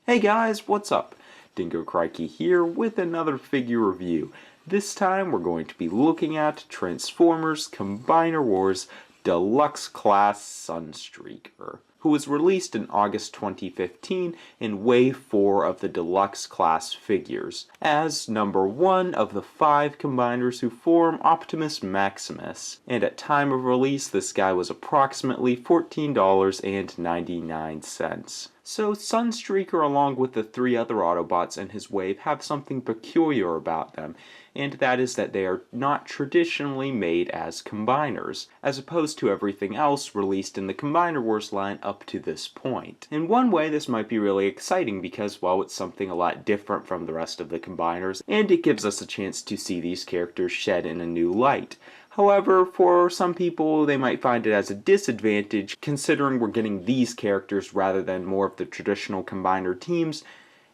Hey guys, what's up? Dingocrikey here with another figure review. This time we're going to be looking at Transformers Combiner Wars Deluxe Class Sunstreaker, who was released in August 2015 in Wave 4 of the Deluxe Class figures, as number 1 of the 5 combiners who form Optimus Maximus, and at time of release this guy was approximately $14.99. So Sunstreaker, along with the 3 other Autobots in his wave, have something peculiar about them, and that is that they are not traditionally made as combiners, as opposed to everything else released in the Combiner Wars line up to this point. In one way, this might be really exciting because, well, it's something a lot different from the rest of the combiners, and it gives us a chance to see these characters shed in a new light. However, for some people, they might find it as a disadvantage, considering we're getting these characters rather than more of the traditional combiner teams,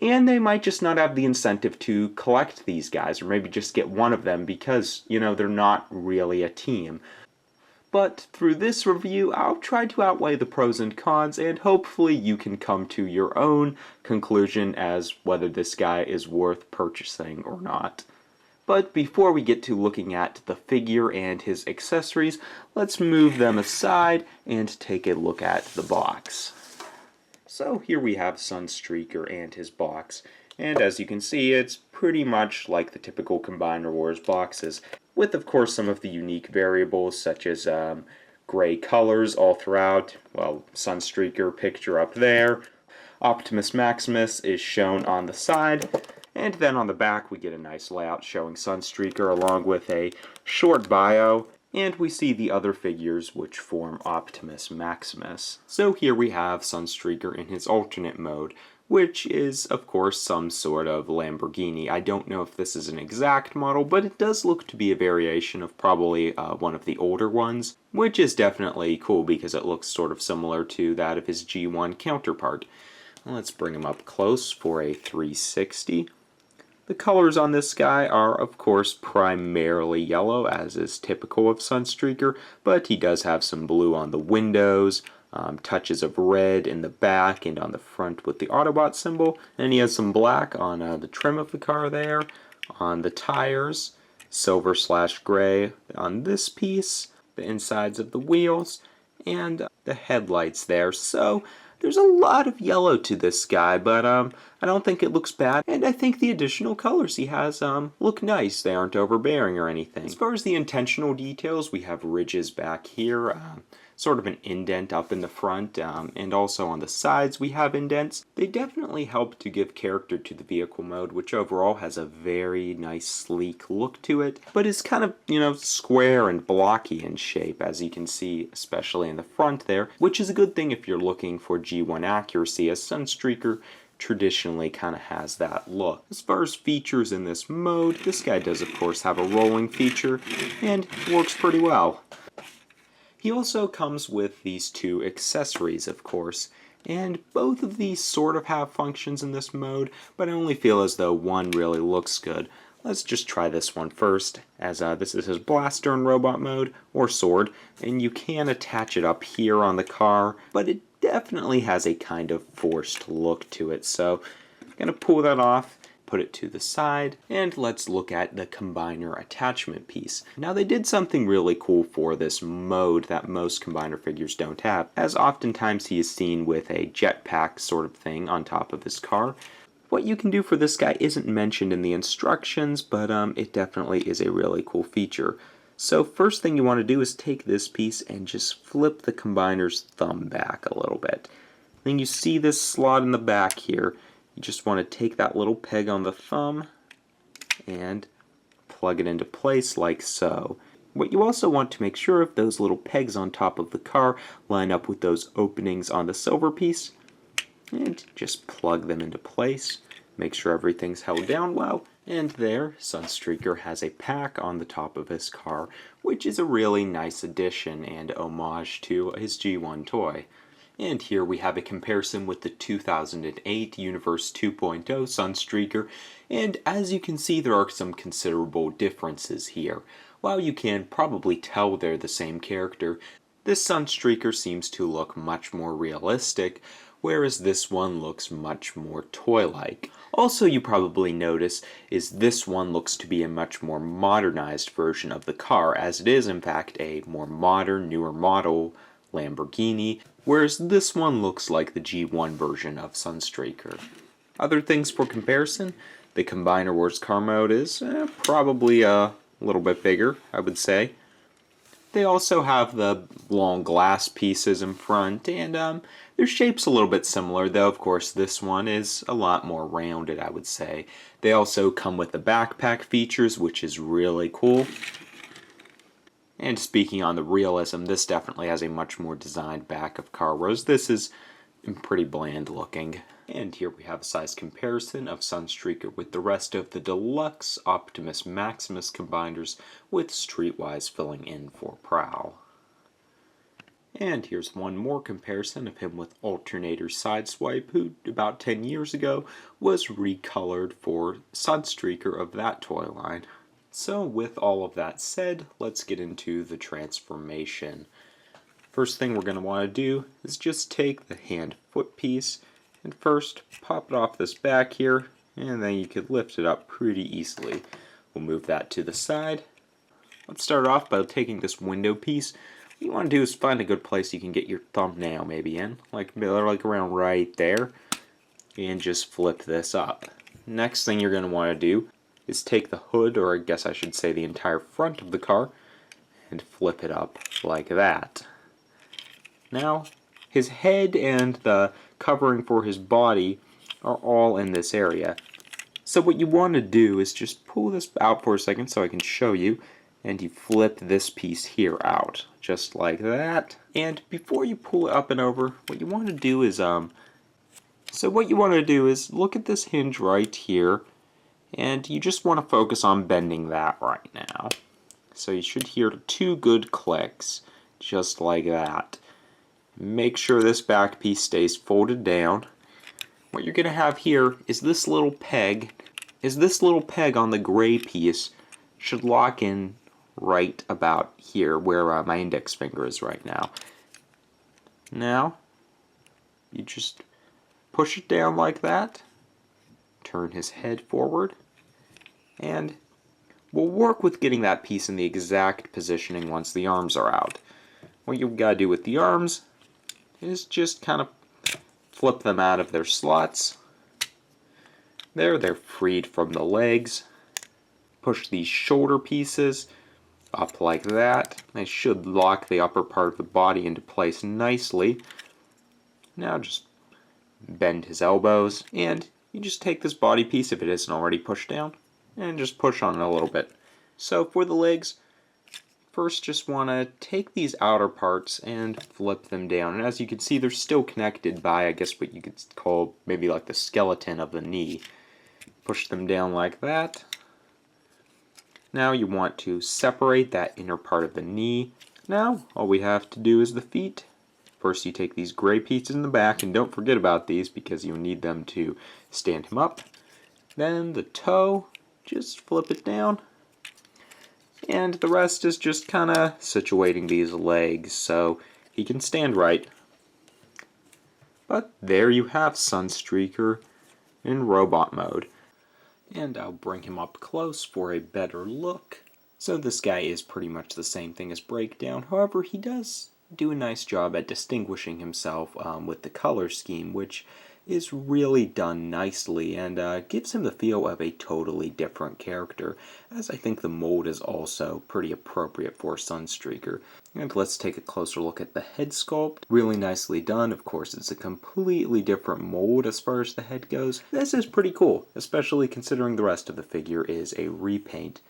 and they might just not have the incentive to collect these guys, or maybe just get one of them because, they're not really a team. But through this review, I'll try to outweigh the pros and cons, and hopefully you can come to your own conclusion as whether this guy is worth purchasing or not. But before we get to looking at the figure and his accessories, let's move them aside and take a look at the box. So here we have Sunstreaker and his box, and as you can see, it's pretty much like the typical Combiner Wars boxes, with of course some of the unique variables such as gray colors all throughout. Well, Sunstreaker picture up there. Optimus Maximus is shown on the side. And then on the back we get a nice layout showing Sunstreaker along with a short bio, and we see the other figures which form Optimus Maximus. So here we have Sunstreaker in his alternate mode, which is of course some sort of Lamborghini. I don't know if this is an exact model, but it does look to be a variation of probably one of the older ones, which is definitely cool because it looks sort of similar to that of his G1 counterpart. Let's bring him up close for a 360. The colors on this guy are, of course, primarily yellow, as is typical of Sunstreaker, but he does have some blue on the windows, touches of red in the back and on the front with the Autobot symbol, and he has some black on the trim of the car there, on the tires, silver/gray on this piece, the insides of the wheels, and the headlights there. So there's a lot of yellow to this guy, but I don't think it looks bad, and I think the additional colors he has look nice. They aren't overbearing or anything. As far as the intentional details, we have ridges back here, sort of an indent up in the front, and also on the sides we have indents. They definitely help to give character to the vehicle mode, which overall has a very nice sleek look to it, but is kind of, square and blocky in shape, as you can see, especially in the front there, which is a good thing if you're looking for G1 accuracy, as Sunstreaker traditionally kind of has that look. As far as features in this mode, this guy does of course have a rolling feature, and works pretty well. He also comes with these 2 accessories, of course, and both of these sort of have functions in this mode, but I only feel as though one really looks good. Let's just try this one first, as this is his blaster in robot mode, or sword, and you can attach it up here on the car, but it definitely has a kind of forced look to it, so I'm going to pull that off, put it to the side, and let's look at the combiner attachment piece. Now they did something really cool for this mode that most combiner figures don't have, as oftentimes he is seen with a jetpack sort of thing on top of his car. What you can do for this guy isn't mentioned in the instructions, but it definitely is a really cool feature. So first thing you want to do is take this piece and just flip the combiner's thumb back a little bit. Then you see this slot in the back here. You just want to take that little peg on the thumb and plug it into place like so. What you also want to make sure of, those little pegs on top of the car line up with those openings on the silver piece, and just plug them into place. Make sure everything's held down well, and there, Sunstreaker has a pack on the top of his car, which is a really nice addition and homage to his G1 toy. And here we have a comparison with the 2008 Universe 2.0 Sunstreaker, and as you can see there are some considerable differences here. While you can probably tell they're the same character, this Sunstreaker seems to look much more realistic, whereas this one looks much more toy-like. Also, you probably notice is this one looks to be a much more modernized version of the car, as it is in fact a more modern, newer model Lamborghini, whereas this one looks like the G1 version of Sunstreaker. Other things for comparison, the Combiner Wars car mode is probably a little bit bigger, I would say. They also have the long glass pieces in front, and their shape's a little bit similar, though of course this one is a lot more rounded, I would say. They also come with the backpack features, which is really cool. And speaking on the realism, this definitely has a much more designed back of car, whereas this is pretty bland looking. And here we have a size comparison of Sunstreaker with the rest of the Deluxe Optimus Maximus combiners, with Streetwise filling in for Prowl. And here's one more comparison of him with Alternator Sideswipe, who about 10 years ago was recolored for Sunstreaker of that toy line. So with all of that said, let's get into the transformation. First thing we're going to want to do is just take the hand-foot piece and first pop it off this back here, and then you could lift it up pretty easily. We'll move that to the side. Let's start off by taking this window piece. What you want to do is find a good place you can get your thumbnail maybe in, like around right there, and just flip this up. Next thing you're going to want to do is take the hood, or I guess I should say the entire front of the car, and flip it up like that. Now, his head and the covering for his body are all in this area. So what you want to do is just pull this out for a second so I can show you, and you flip this piece here out, just like that. And before you pull it up and over, what you want to do is look at this hinge right here, and you just want to focus on bending that right now. So you should hear 2 good clicks, just like that. Make sure this back piece stays folded down. What you're going to have here is this little peg. On the gray piece should lock in right about here where my index finger is right now. Now, you just push it down like that. Turn his head forward. And we'll work with getting that piece in the exact positioning once the arms are out. What you've got to do with the arms is just kind of flip them out of their slots. There, they're freed from the legs. Push these shoulder pieces up like that. They should lock the upper part of the body into place nicely. Now just bend his elbows, and you just take this body piece, if it isn't already pushed down, and just push on it a little bit. So for the legs, first just want to take these outer parts and flip them down. And as you can see, they're still connected by, I guess, what you could call maybe like the skeleton of the knee. Push them down like that. Now you want to separate that inner part of the knee. Now all we have to do is the feet. First you take these gray pieces in the back, and don't forget about these because you'll need them to stand him up. Then the toe, just flip it down. And the rest is just kind of situating these legs so he can stand right. But there you have Sunstreaker in robot mode. And I'll bring him up close for a better look. So this guy is pretty much the same thing as Breakdown. However, he does do a nice job at distinguishing himself with the color scheme, which is really done nicely and gives him the feel of a totally different character, as I think the mold is also pretty appropriate for Sunstreaker. And let's take a closer look at the head sculpt. Really nicely done. Of course, it's a completely different mold as far as the head goes. This is pretty cool, especially considering the rest of the figure is a repaint.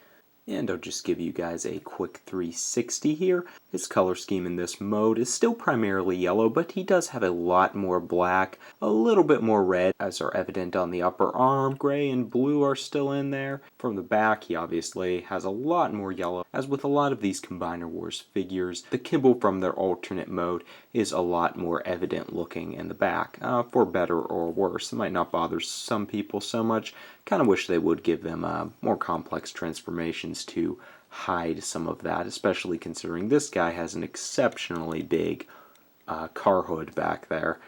And I'll just give you guys a quick 360 here. His color scheme in this mode is still primarily yellow, but he does have a lot more black, a little bit more red, as are evident on the upper arm. Gray and blue are still in there. From the back, he obviously has a lot more yellow. As with a lot of these Combiner Wars figures, the kibble from their alternate mode is a lot more evident looking in the back, for better or worse. It might not bother some people so much. Kind of wish they would give them more complex transformations to hide some of that, especially considering this guy has an exceptionally big car hood back there.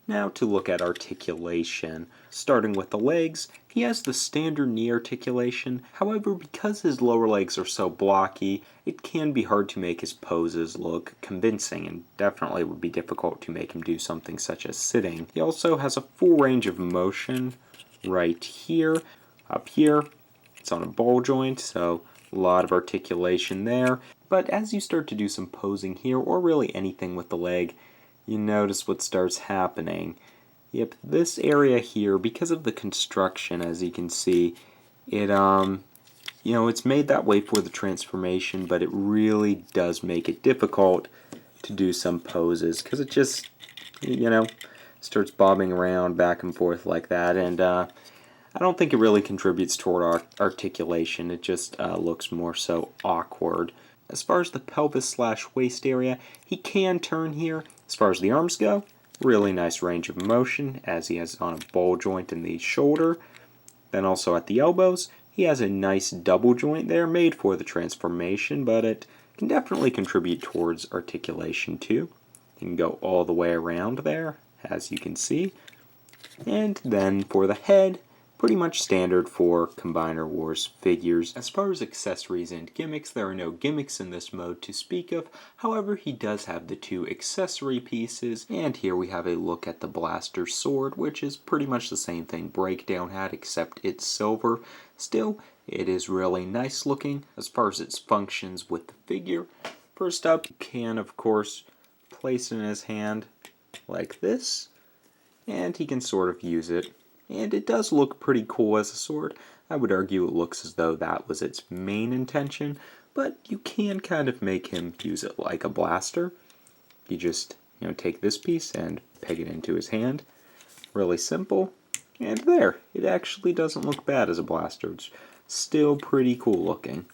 Now to look at articulation. Starting with the legs, he has the standard knee articulation. However, because his lower legs are so blocky, it can be hard to make his poses look convincing, and definitely would be difficult to make him do something such as sitting. He also has a full range of motion right here. Up here, it's on a ball joint, so a lot of articulation there. But as you start to do some posing here, or really anything with the leg, you notice what starts happening. Yep, this area here, because of the construction, as you can see, it it's made that way for the transformation, but it really does make it difficult to do some poses, because it just, starts bobbing around back and forth like that, and I don't think it really contributes toward articulation. It just looks more so awkward. As far as the pelvis/waist area, he can turn here. As far as the arms go, really nice range of motion, as he has on a ball joint in the shoulder. Then also at the elbows, he has a nice double joint there made for the transformation, but it can definitely contribute towards articulation too. You can go all the way around there, as you can see. And then for the head, pretty much standard for Combiner Wars figures. As far as accessories and gimmicks, there are no gimmicks in this mode to speak of. However, he does have the 2 accessory pieces, and here we have a look at the blaster sword, which is pretty much the same thing Breakdown had, except it's silver. Still, it is really nice looking as far as its functions with the figure. First up, you can, of course, place it in his hand like this, and he can sort of use it. And it does look pretty cool as a sword. I would argue it looks as though that was its main intention, but you can kind of make him use it like a blaster. You just, take this piece and peg it into his hand. Really simple. And there, it actually doesn't look bad as a blaster. It's still pretty cool looking.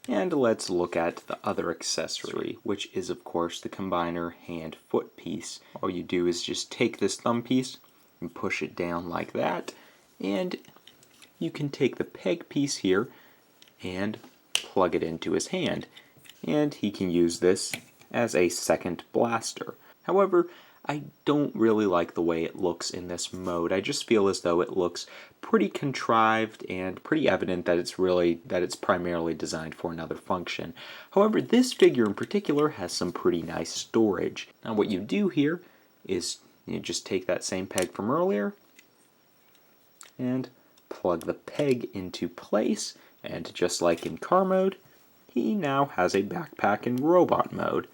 And let's look at the other accessory, which is of course the Combiner hand-foot piece. All you do is just take this thumb piece and push it down like that, and you can take the peg piece here and plug it into his hand, and he can use this as a second blaster. However, I don't really like the way it looks in this mode. I just feel as though it looks pretty contrived and pretty evident that it's primarily designed for another function. However, this figure in particular has some pretty nice storage. Now what you do here is you just take that same peg from earlier and plug the peg into place, and just like in car mode, he now has a backpack in robot mode.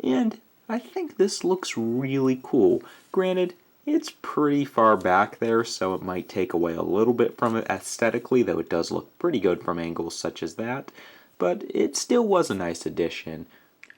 And I think this looks really cool. Granted, it's pretty far back there, so it might take away a little bit from it aesthetically, though it does look pretty good from angles such as that, but it still was a nice addition.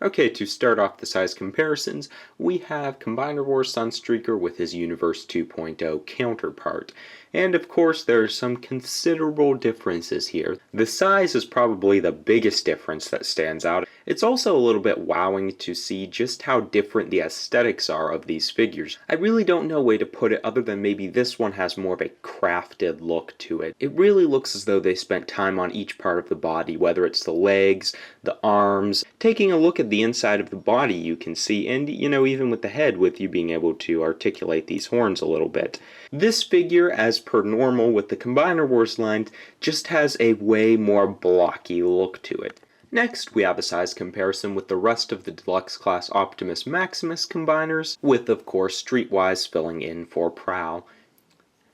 Okay, to start off the size comparisons, we have Combiner Wars Sunstreaker with his Universe 2.0 counterpart. And of course, there are some considerable differences here. The size is probably the biggest difference that stands out. It's also a little bit wowing to see just how different the aesthetics are of these figures. I really don't know a way to put it other than maybe this one has more of a crafted look to it. It really looks as though they spent time on each part of the body, whether it's the legs, the arms. Taking a look at the inside of the body you can see, and even with the head, with you being able to articulate these horns a little bit. This figure, as per normal with the Combiner Wars line, just has a way more blocky look to it. Next, we have a size comparison with the rest of the Deluxe class Optimus Maximus combiners, with of course Streetwise filling in for Prowl.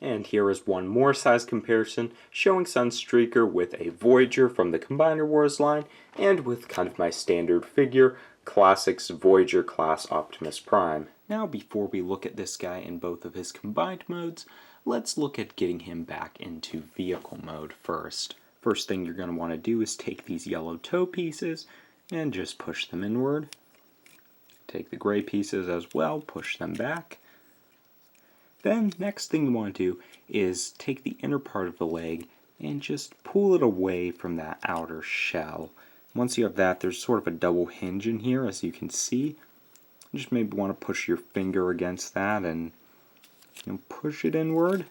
And here is one more size comparison, showing Sunstreaker with a Voyager from the Combiner Wars line, and with kind of my standard figure, Classics Voyager class Optimus Prime. Now before we look at this guy in both of his combined modes, let's look at getting him back into vehicle mode first. First thing you're going to want to do is take these yellow toe pieces and just push them inward. Take the gray pieces as well, push them back. Then next thing you want to do is take the inner part of the leg and just pull it away from that outer shell. Once you have that, there's sort of a double hinge in here, as you can see. You just maybe want to push your finger against that and push it inward,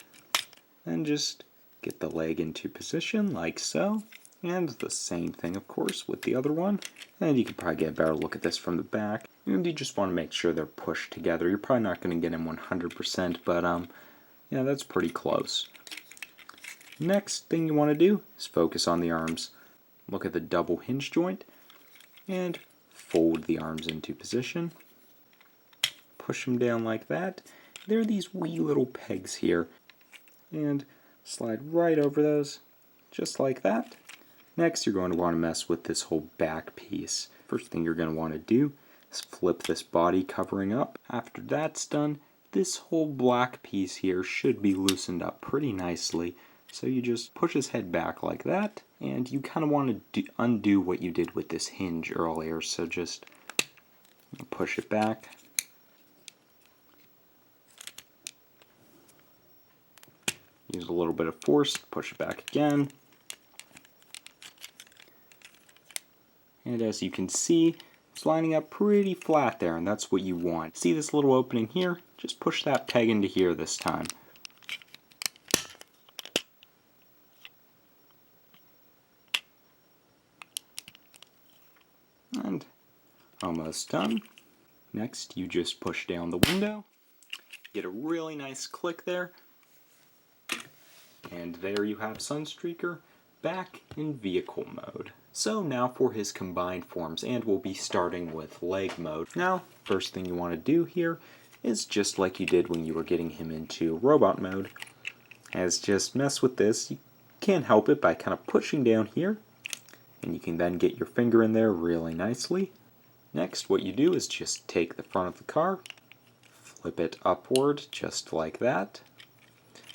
and just get the leg into position like so. And the same thing, of course, with the other one. And you can probably get a better look at this from the back. And you just want to make sure they're pushed together. You're probably not going to get them 100%, but yeah, that's pretty close. Next thing you want to do is focus on the arms. Look at the double hinge joint and fold the arms into position. Push them down like that. There are these wee little pegs here. And slide right over those, just like that. Next, you're going to want to mess with this whole back piece. First thing you're going to want to do is flip this body covering up. After that's done, this whole black piece here should be loosened up pretty nicely. So you just push his head back like that, and you kind of want to undo what you did with this hinge earlier. So just push it back. Use a little bit of force, push it back again. And as you can see, it's lining up pretty flat there, and that's what you want. See this little opening here? Just push that peg into here this time. And almost done. Next, you just push down the window. Get a really nice click there. And there you have Sunstreaker back in vehicle mode. So now for his combined forms, and we'll be starting with leg mode. Now, first thing you want to do here is just like you did when you were getting him into robot mode, is just mess with this. You can't help it by kind of pushing down here, and you can then get your finger in there really nicely. Next, what you do is just take the front of the car, flip it upward just like that,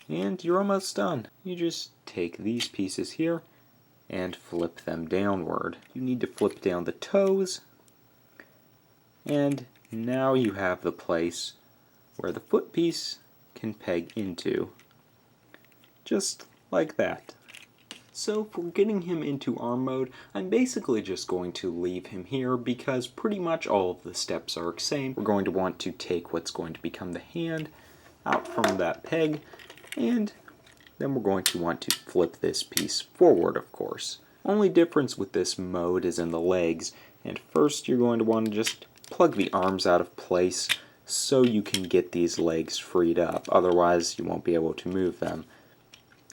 and you're almost done. You just take these pieces here and flip them downward. You need to flip down the toes, and now you have the place where the foot piece can peg into. Just like that. So for getting him into arm mode, I'm basically just going to leave him here because pretty much all of the steps are the same. We're going to want to take what's going to become the hand out from that peg, and then we're going to want to flip this piece forward, of course. Only difference with this mode is in the legs, and first you're going to want to just plug the arms out of place so you can get these legs freed up. Otherwise, you won't be able to move them.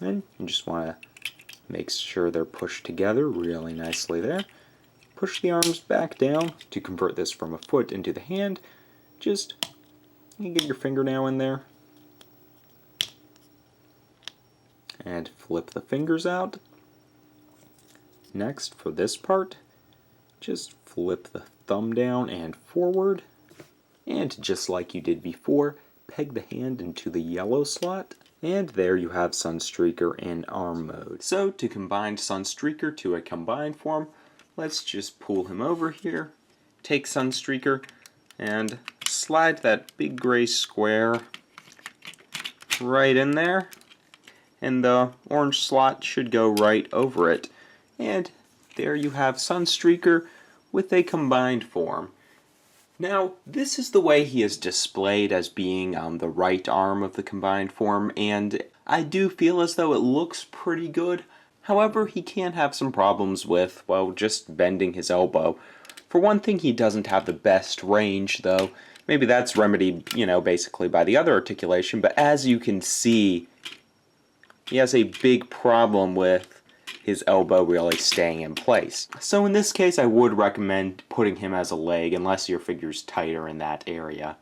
And you just want to make sure they're pushed together really nicely there. Push the arms back down to convert this from a foot into the hand. Just you get your fingernail in there and flip the fingers out. Next, for this part, just flip the thumb down and forward, and just like you did before, peg the hand into the yellow slot, and there you have Sunstreaker in arm mode. So to combine Sunstreaker to a combined form, let's just pull him over here, take Sunstreaker, and slide that big gray square right in there, and the orange slot should go right over it. And there you have Sunstreaker with a combined form. Now, this is the way he is displayed as being the right arm of the combined form, and I do feel as though it looks pretty good. However, he can have some problems with, well, just bending his elbow. For one thing, he doesn't have the best range, though. Maybe that's remedied, basically by the other articulation, but as you can see, he has a big problem with his elbow really staying in place. So in this case, I would recommend putting him as a leg unless your figure's tighter in that area.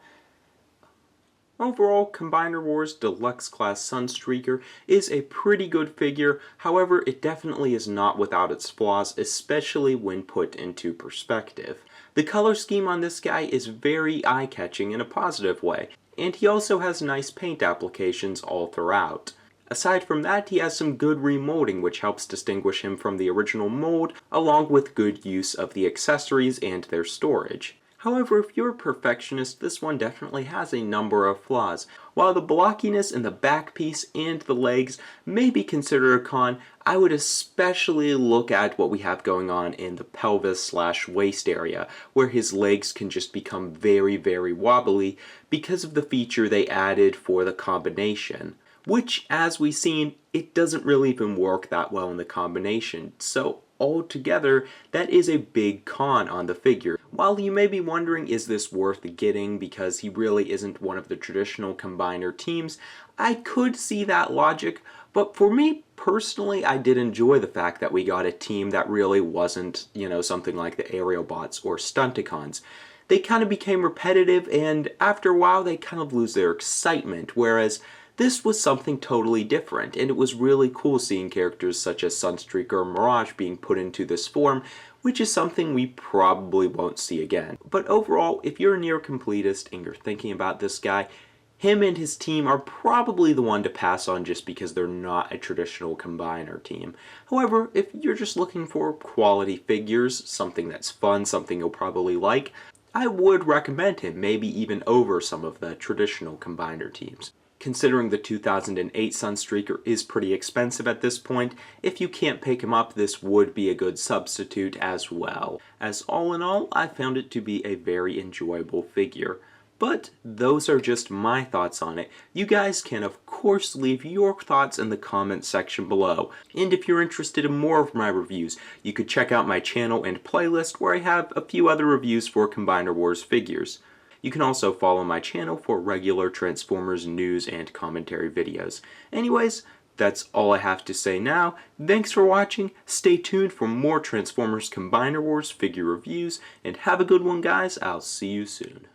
Overall, Combiner Wars Deluxe Class Sunstreaker is a pretty good figure. However, it definitely is not without its flaws, especially when put into perspective. The color scheme on this guy is very eye-catching in a positive way, and he also has nice paint applications all throughout. Aside from that, he has some good remolding, which helps distinguish him from the original mold, along with good use of the accessories and their storage. However, if you're a perfectionist, this one definitely has a number of flaws. While the blockiness in the back piece and the legs may be considered a con, I would especially look at what we have going on in the pelvis/waist area, where his legs can just become very, very wobbly because of the feature they added for the combination. which, as we've seen, it doesn't really even work that well in the combination. So altogether, that is a big con on the figure. While you may be wondering, is this worth getting because he really isn't one of the traditional Combiner teams, I could see that logic, but for me personally, I did enjoy the fact that we got a team that really wasn't, something like the Aerial Bots or Stunticons. They kind of became repetitive, and after a while they kind of lose their excitement, whereas this was something totally different, and it was really cool seeing characters such as Sunstreaker or Mirage being put into this form, which is something we probably won't see again. But overall, if you're a near completist and you're thinking about this guy, him and his team are probably the one to pass on just because they're not a traditional Combiner team. However, if you're just looking for quality figures, something that's fun, something you'll probably like, I would recommend him, maybe even over some of the traditional Combiner teams. Considering the 2008 Sunstreaker is pretty expensive at this point, if you can't pick him up, this would be a good substitute as well. As all in all, I found it to be a very enjoyable figure. But those are just my thoughts on it. You guys can of course leave your thoughts in the comments section below. And if you're interested in more of my reviews, you could check out my channel and playlist where I have a few other reviews for Combiner Wars figures. You can also follow my channel for regular Transformers news and commentary videos. Anyways, that's all I have to say now. Thanks for watching, stay tuned for more Transformers Combiner Wars figure reviews, and have a good one guys, I'll see you soon.